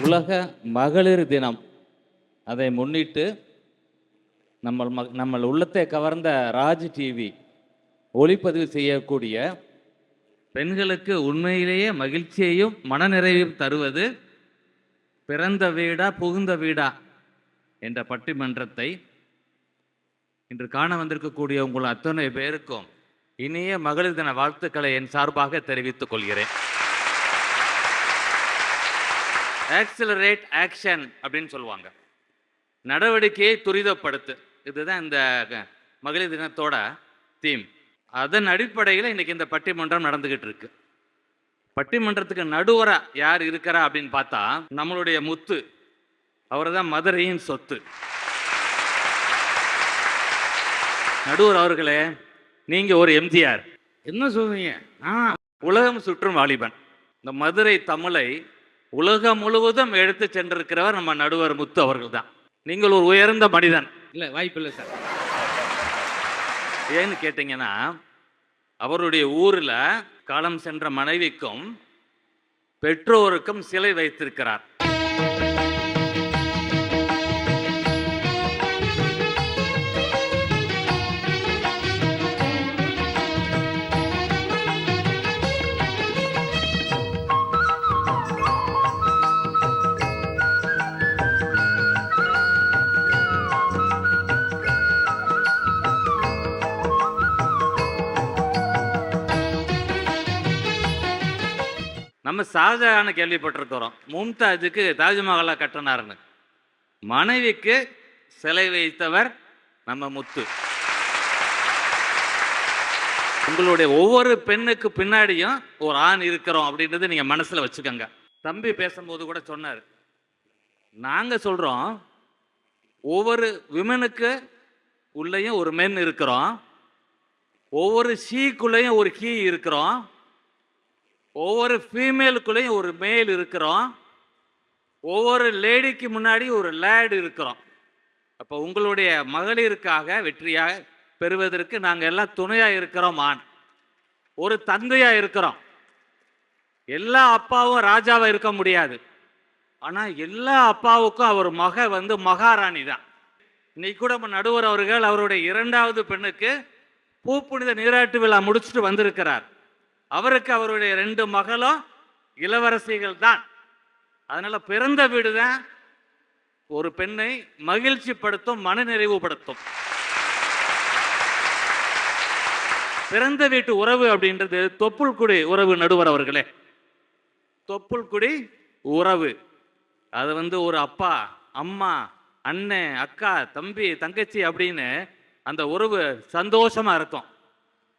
உலக மகளிர் தினம். அதை முன்னிட்டு நம்ம உள்ளத்தை கவர்ந்த ராஜ் டிவி ஒளிப்பதிவு செய்யக்கூடிய பெண்களுக்கு உண்மையிலேயே மகிழ்ச்சியையும் மனநிறைவையும் தருவது பிறந்த வீடா புகுந்த வீடா என்ற பட்டிமன்றத்தை இன்று காண வந்திருக்கக்கூடிய உங்கள் அத்தனை பேருக்கும் இனிய மகளிர் தின வாழ்த்துக்களை என் சார்பாக தெரிவித்துக் கொள்கிறேன். ஆக்சிலரேட் ஆக்ஷன் அப்படின்னு சொல்லுவாங்க, நடவடிக்கையை துரிதப்படுத்து. இதுதான் இந்த மகளிர் தினத்தோட தீம். அதன் அடிப்படையில் இன்னைக்கு இந்த பட்டிமன்றம் நடந்துகிட்டு இருக்கு. பட்டிமன்றத்துக்கு நடுவரா யார் இருக்கிறா அப்படின்னு பார்த்தா நம்மளுடைய முத்து, அவர் தான் மதுரையின் சொத்து. நடுவர் அவர்களே, நீங்க ஒரு எம்ஜிஆர். என்ன சொல்றீங்க? உலகம் சுற்றும் வாலிபன். இந்த மதுரை தமிழை உலகம் முழுவதும் எடுத்து சென்றிருக்கிறவர் நம்ம நடுவர் முத்து அவர்கள் தான். நீங்கள் ஒரு உயர்ந்த மனிதன். இல்லை, வாய்ப்பு இல்லை சார். ஏன்னு கேட்டீங்கன்னா, அவருடைய ஊரில் காலம் சென்ற மனைவிக்கும் பெற்றோருக்கும் சிலை வைத்திருக்கிறார். நம்ம ஷாஜஹானை கேள்விப்பட்டிருக்கிறோம், மும்தாஜுக்கு தாஜ்மஹாலை கட்டினார்னு. மனைவிக்கு சிலை வைத்தவர் நம்ம முத்து. உங்களுடைய ஒவ்வொரு பெண்ணுக்கு பின்னாடியும் ஒரு ஆண் இருக்கிறோம் அப்படின்றது நீங்க மனசுல வச்சுக்கோங்க. தம்பி பேசும்போது கூட சொன்னார், நாங்க சொல்றோம் ஒவ்வொரு விமனுக்கு உள்ளேயும் ஒரு மென் இருக்கிறோம், ஒவ்வொரு ஷீக்குள்ளேயும் ஒரு ஹீ இருக்கிறோம், ஒவ்வொரு ஃபீமேலுக்குள்ளேயும் ஒரு மேல் இருக்கிறோம், ஒவ்வொரு லேடிக்கு முன்னாடி ஒரு லேட் இருக்கிறோம். அப்போ உங்களுடைய மகளிருக்காக வெற்றியாக பெறுவதற்கு நாங்கள் எல்லாம் துணையாக இருக்கிறோம். ஆண் ஒரு தந்தையாக இருக்கிறோம். எல்லா அப்பாவும் ராஜாவாக இருக்க முடியாது, ஆனால் எல்லா அப்பாவுக்கும் அவர் மகாராணி தான். இன்னைக்கு கூட நம்ம நடுவர் அவர்கள் அவருடைய இரண்டாவது பெண்ணுக்கு பூப்புனித நீராட்டு விழா முடிச்சுட்டு வந்திருக்கிறார். அவருக்கு அவருடைய 2 மகளும் இளவரசிகள் தான். அதனால பிறந்த வீடு தான் ஒரு பெண்ணை மகிழ்ச்சி படுத்தும், மனநிறைவுபடுத்தும். பிறந்த வீட்டு உறவு அப்படின்றது தொப்புள்குடி உறவு. நடுவர் அவர்களே, தொப்புள்குடி உறவு அது ஒரு அப்பா, அம்மா, அண்ணன், அக்கா, தம்பி, தங்கச்சி அப்படின்னு அந்த உறவு சந்தோஷமா இருக்கும்.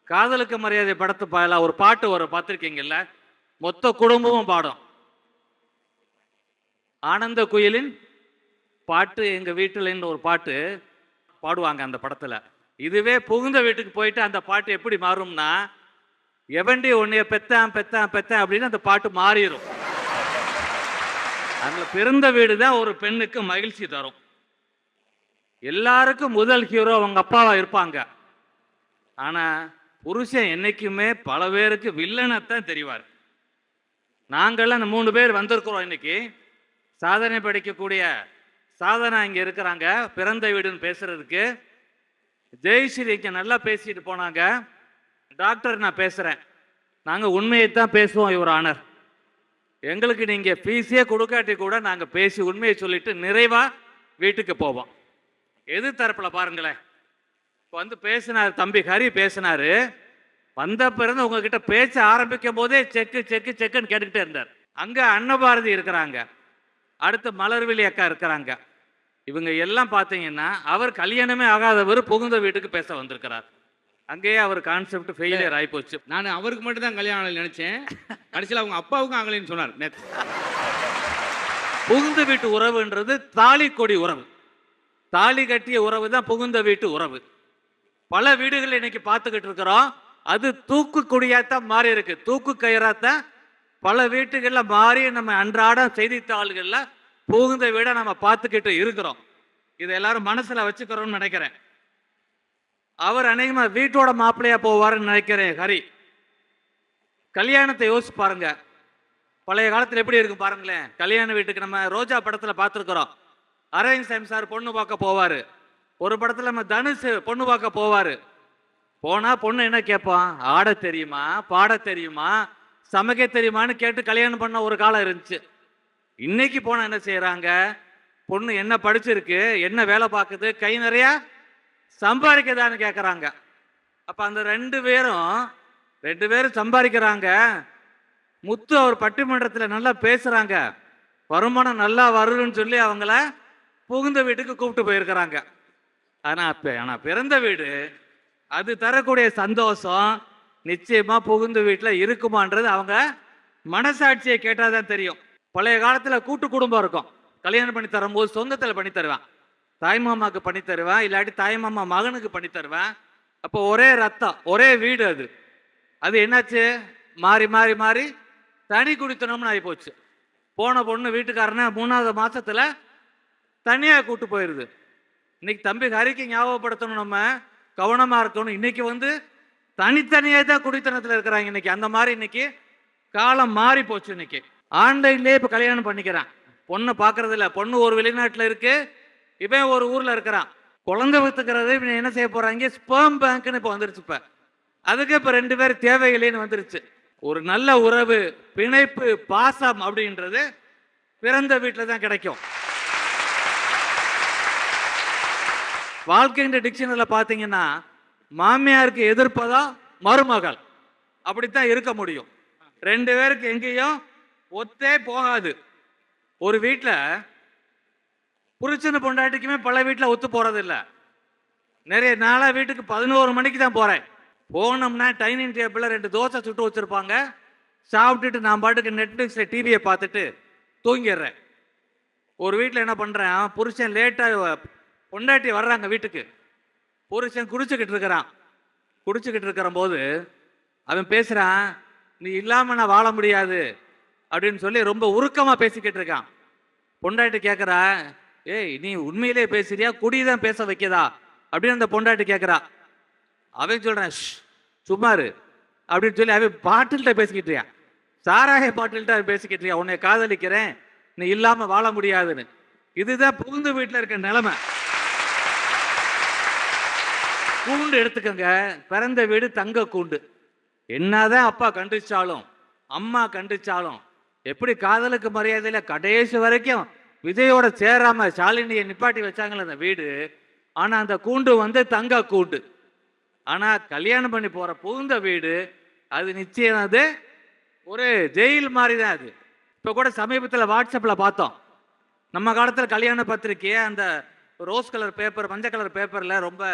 காதலுக்கு மரியாதை படத்து ஒரு பாட்டு வரும், பார்த்துருக்கீங்கல்ல? மொத்த குடும்பமும் பாடும். ஆனந்த குயிலின் பாட்டு எங்க வீட்டுலன்னு ஒரு பாட்டு பாடுவாங்க அந்த படத்துல. இதுவே புகுந்த வீட்டுக்கு போயிட்டு அந்த பாட்டு எப்படி மாறும்னா, எவண்டி உன்னைய பெத்தான் பெத்தான் பெத்தான் அப்படின்னு அந்த பாட்டு மாறிடும். அந்த பிறந்த வீடு தான் ஒரு பெண்ணுக்கு மகிழ்ச்சி தரும். எல்லாருக்கும் முதல் ஹீரோ அவங்க அப்பாவா இருப்பாங்க. ஆனா புருஷன் என்னைக்குமே பல பேருக்கு வில்லனைத்தான் தெரிவார். நாங்கள்லாம் அந்த 3 பேர் வந்திருக்கிறோம் இன்னைக்கு. சாதனை படிக்கக்கூடிய சாதனா இங்கே இருக்கிறாங்க, பிறந்த வீடுன்னு பேசுறதுக்கு. ஜெயஸ்ரீ இங்கே நல்லா பேசிட்டு போனாங்க. டாக்டர் நான் பேசுகிறேன். நாங்கள் உண்மையைத்தான் பேசுவோம் யுவர் ஆனர். எங்களுக்கு நீங்கள் ஃபீஸே கொடுக்காட்டி கூட நாங்கள் பேசி உண்மையை சொல்லிட்டு நிறைவாக வீட்டுக்கு போவோம். எது தரப்பில் பாருங்களேன், பேசினார் தம்பி ஹரி பேசினாரு. வந்த பிறகு உங்ககிட்ட பேச்ச ஆரம்பிக்கும் போதே செக்கு செக்கு செக்குன்னு கேட்டுக்கிட்டே இருந்தார். அங்க அன்னபாரதி இருக்கிறாங்க, அடுத்து மலர்விழி அக்கா இருக்கிறாங்க. இவங்க எல்லாம் பார்த்தீங்கன்னா அவர் கல்யாணமே ஆகாதவர் புகுந்த வீட்டுக்கு பேச வந்திருக்கிறார். அங்கேயே அவர் கான்செப்ட் ஃபெயிலியர் ஆகி போச்சு. நான் அவருக்கு மட்டும் தான் கல்யாணம் நினைச்சேன், கடைசியில் அவங்க அப்பாவுக்கும் ஆகலைன்னு சொன்னார். புகுந்த வீட்டு உறவுன்றது தாலி கொடி உறவு, தாலி கட்டிய உறவு தான் புகுந்த வீட்டு உறவு. பல வீடுகள் இன்னைக்கு பார்த்துக்கிட்டு இருக்கிறோம், அது தூக்கு கொடியாத்தான் மாறி இருக்கு, தூக்கு கயிறாத்தான் பல வீட்டுகள்ல மாறி நம்ம அன்றாட செய்தித்தாள்கள்ல புகுந்த வீட நம்ம பார்த்துக்கிட்டு இருக்கிறோம். இதை எல்லாரும் மனசுல வச்சுக்கிறோம்னு நினைக்கிறேன். அவர் அநேகமா வீட்டோட மாப்பிள்ளையா போவாருன்னு நினைக்கிறேன். ஹரி கல்யாணத்தை யோசிச்சு பாருங்க. பழைய காலத்தில் எப்படி இருக்கும் பாருங்களேன். கல்யாண வீட்டுக்கு நம்ம ரோஜா படத்தில் பார்த்துருக்குறோம். அரவிந்த் சாமி சார் பொண்ணு பார்க்க போவார். ஒரு படத்தில் நம்ம தனுஷ் பொண்ணு பார்க்க போவார். போனால் பொண்ணு என்ன கேட்பான், ஆட தெரியுமா, பாட தெரியுமா, சமைக்க தெரியுமான்னு கேட்டு கல்யாணம் பண்ண ஒரு காலம் இருந்துச்சு. இன்னைக்கு போனால் என்ன செய்கிறாங்க, பொண்ணு என்ன படிச்சிருக்கு, என்ன வேலை பார்க்குது, கை நிறையா சம்பாதிக்கதான்னு கேட்குறாங்க. அப்போ அந்த ரெண்டு பேரும் சம்பாதிக்கிறாங்க. முத்து அவர் பட்டிமன்றத்தில் நல்லா பேசுகிறாங்க, வருமானம் நல்லா வருதுன்னு சொல்லி அவங்கள புகுந்த வீட்டுக்கு கூப்பிட்டு போயிருக்கிறாங்க. ஆனால் பிறந்த வீடு அது தரக்கூடிய சந்தோஷம் நிச்சயமா புகுந்த வீட்டில் இருக்குமான்றது அவங்க மனசாட்சியை கேட்டால் தான் தெரியும். பழைய காலத்தில் கூட்டு குடும்பம் இருக்கும். கல்யாணம் பண்ணி தரும்போது சொந்தத்தில் பண்ணி தருவேன், தாய்மாமாவுக்கு பண்ணி தருவேன், இல்லாட்டி தாய்மாமா மகனுக்கு பண்ணி தருவேன். அப்போ ஒரே ரத்தம் ஒரே வீடு. அது என்னாச்சு, மாறி மாறி மாறி தனி குடித்தனம்னு ஆகி போச்சு. போன பொண்ணு வீட்டுக்காரனை 3வது மாசத்துல தனியாக கூட்டு போயிடுது. இன்னைக்கு தம்பி ஹரிக்கு ஞாபகப்படுத்தணும், நம்ம கவனமா இருக்கணும். இன்னைக்கு தனித்தனியாக தான் குடித்தனத்தில் இருக்கிறாங்க. இன்னைக்கு அந்த மாதிரி இன்னைக்கு காலம் மாறி போச்சு. இன்னைக்கு ஆன்லைன்லேயே இப்போ கல்யாணம் பண்ணிக்கிறான். பொண்ணை பார்க்கறது இல்லை. பொண்ணு ஒரு வெளிநாட்டில் இருக்கு, இவன் ஒரு ஊரில் இருக்கிறான். குழந்தை வித்துக்கிறது இவன் என்ன செய்ய போறாங்க, ஸ்பெர்ம் பேங்க்னு இப்போ வந்துருச்சு. இப்போ அதுக்கு இப்போ 2 பேர் தேவையில்லைன்னு வந்துருச்சு. ஒரு நல்ல உறவு, பிணைப்பு, பாசம் அப்படின்றது பிறந்த வீட்டில் தான் கிடைக்கும். வாழ்க்கைன்ற டிக்ஷனரியில் பார்த்தீங்கன்னா மாமியாருக்கு எதிர்ப்பதா மருமகள், அப்படித்தான் இருக்க முடியும். 2 பேருக்கு எங்கேயும் ஒத்தே போகாது. ஒரு வீட்டில் புருஷனு பொண்டாட்டிக்குமே பல வீட்டில் ஒத்து போறது இல்லை. நிறைய நாளா வீட்டுக்கு 11 மணிக்கு தான் போறேன். போனோம்னா டைனிங் டேபிளில் 2 தோசை சுட்டு வச்சிருப்பாங்க. சாப்பிட்டுட்டு நான் பாட்டுக்கு நெட்ஃப்ளிக்ஸில் டிவியை பார்த்துட்டு தூங்கிடுறேன். ஒரு வீட்டில் என்ன பண்ணுறேன், புருஷன் லேட்டாக பொண்டாட்டி வர்றாங்க வீட்டுக்கு, புருஷன் குடிச்சுக்கிட்டு இருக்கிற போது அவன் பேசுகிறான், நீ இல்லாமல் நான் வாழ முடியாது அப்படின்னு சொல்லி ரொம்ப உருக்கமாக பேசிக்கிட்டு இருக்கான். பொண்டாட்டி கேட்குறா, ஏய் நீ உண்மையிலே பேசுறியா, குடிதான் பேச வைக்கதா அப்படின்னு அந்த பொண்டாட்டி கேட்குறா. அவன் சொல்கிறான், சும்மாரு அப்படின்னு சொல்லி அவன் பாட்டில்கிட்ட பேசிக்கிட்டியா, சாராய பாட்டில்கிட்ட அவன் பேசிக்கிட்டியா, உன்னை காதலிக்கிறேன், நீ இல்லாமல் வாழ முடியாதுன்னு. இதுதான் புகுந்த வீட்டில் இருக்க நிலைமை. கூண்டு எடுத்துக்கங்க, பிறந்த வீடு தங்க கூண்டு. என்னதான் அப்பா கண்டிச்சாலும் அம்மா கண்டிச்சாலும், எப்படி காதலுக்கு மரியாதையில கடைசி வரைக்கும் விஜயோட சேராம ஷாலினியை நிப்பாட்டி வச்சாங்களே அந்த வீடு, ஆனா அந்த கூண்டு தங்க கூண்டு. ஆனா கல்யாணம் பண்ணி போற புகுந்த வீடு அது நிச்சயம் அது ஒரு ஜெயில் மாதிரி தான். அது இப்ப கூட சமீபத்தில் வாட்ஸ்அப்ல பார்த்தோம், நம்ம காலத்தில் கல்யாண பத்திரிக்கையை அந்த ரோஸ் கலர் பேப்பர், மஞ்சள் கலர் பேப்பர்ல ரொம்ப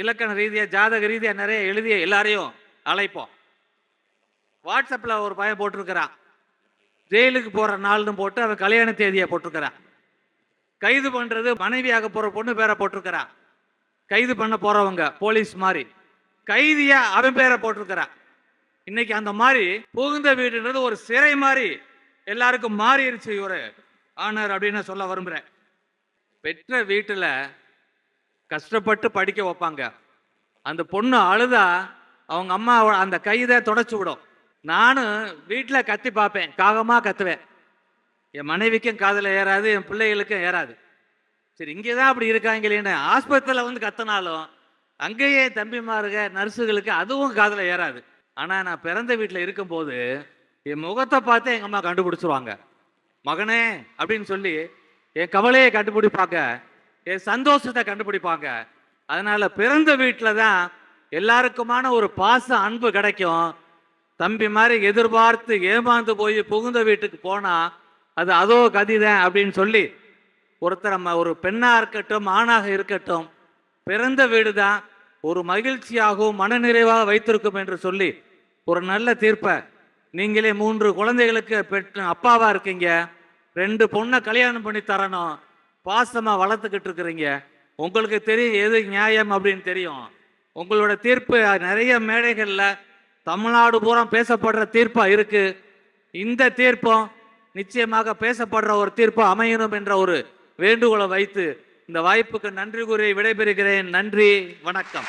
இலக்கண ரீதியாக ஜாதக ரீதியாக நிறைய எழுதிய எல்லாரையும் அழைப்போம். வாட்ஸ்அப்பில் ஒரு பையன் போட்டிருக்கிறான், ஜெயிலுக்கு போகிற நாள்னு போட்டு அவன் கல்யாண தேதியை போட்டிருக்கிறான். கைது பண்ணுறது மனைவியாக போகிற பொண்ணு பேரை போட்டிருக்கிறான். கைது பண்ண போகிறவங்க போலீஸ் மாதிரி கைதியா அவன் பேரை போட்டிருக்கிறான். இன்னைக்கு அந்த மாதிரி புகுந்த வீடுன்றது ஒரு சிறை மாதிரி எல்லாருக்கும் மாறிடுச்சு. ஒரு ஆனர் அப்படின்னு சொல்ல விரும்புகிறேன். பெற்ற வீட்டில் கஷ்டப்பட்டு படிக்க வைப்பாங்க. அந்த பொண்ணு அழுதா அவங்க அம்மா அந்த கைதை தொடச்சி விடும். நானும் வீட்டில் கத்தி பார்ப்பேன், காகமாக கத்துவேன். என் மனைவிக்கும் காதில் ஏறாது, என் பிள்ளைகளுக்கும் ஏறாது. சரி இங்கே தான் அப்படி இருக்காங்களேன்னு ஆஸ்பத்திரியில் கத்தினாலும் அங்கேயே தம்பிமாருங்க நர்ஸுகளுக்கு அதுவும் காதில் ஏறாது. ஆனால் நான் பிறந்த வீட்டில் இருக்கும்போது என் முகத்தை பார்த்து எங்கள் அம்மா கண்டுபிடிச்சிருவாங்க. மகனே அப்படின்னு சொல்லி என் கவலையை கண்டுபிடிப்பாங்க, என் சந்தோஷத்தை கண்டுபிடிப்பாங்க. அதனால பிறந்த வீட்டில் தான் எல்லாருக்குமான ஒரு பாசம், அன்பு கிடைக்கும். தம்பி மாதிரி எதிர்பார்த்து ஏமாந்து போய் புகுந்த வீட்டுக்கு போனா அது அதோ கதிதான் அப்படின்னு சொல்லி ஒருத்தர் நம்ம ஒரு பெண்ணாக இருக்கட்டும் ஆணாக இருக்கட்டும், பிறந்த வீடு தான் ஒரு மகிழ்ச்சியாகவும் மனநிறைவாக வைத்திருக்கும் என்று சொல்லி ஒரு நல்ல தீர்ப்பை, நீங்களே 3 குழந்தைகளுக்கு அப்பாவா இருக்கீங்க, 2 பொண்ணை கல்யாணம் பண்ணி தரணும், பாசமா வளர்த்துக்கிட்டு இருக்கிறீங்க. உங்களுக்கு தெரியும் எது நியாயம் அப்படின்னு தெரியும். உங்களோட தீர்ப்பு நிறைய மேடைகள்ல தமிழ்நாடு பூரா பேசப்படுற தீர்ப்பா இருக்கு. இந்த தீர்ப்பம் நிச்சயமாக பேசப்படுற ஒரு தீர்ப்பு அமையணும் என்ற ஒரு வேண்டுகோளை வைத்து இந்த வாய்ப்புக்கு நன்றி கூறி விடைபெறுகிறேன். நன்றி, வணக்கம்.